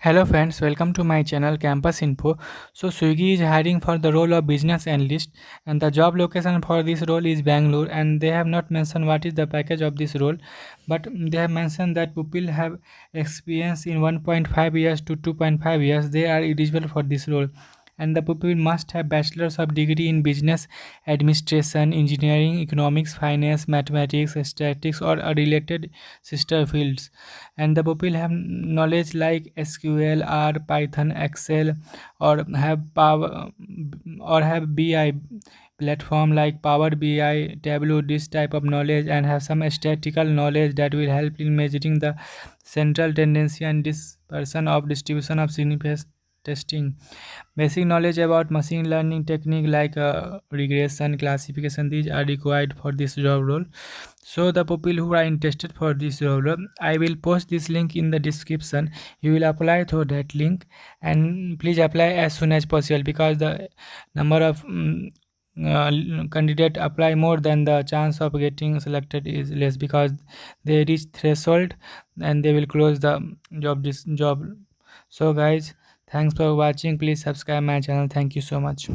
Hello friends, welcome to my channel Campus Info. So Swiggy is hiring for the role of business analyst and the job location for this role is Bangalore, and they have not mentioned what is the package of this role, but they have mentioned that people have experience in 1.5 years to 2.5 years. They are eligible for this role, and the people must have bachelor's of degree in business administration, engineering, economics, finance, mathematics, statistics or a related sister fields, and the people have knowledge like SQL or Python, Excel, or have BI platform like Power BI, Tableau, this type of knowledge, and have some statistical knowledge that will help in measuring the central tendency and dispersion of distribution of significance testing. Basic knowledge about machine learning technique like regression, classification, these are required for this job role. So the people who are interested for this job role, I will post this link in the description. You will apply through that link, and please apply as soon as possible because the number of candidate apply more than the chance of getting selected is less because they reach threshold and they will close the job. So guys, thanks for watching. Please subscribe my channel. Thank you so much.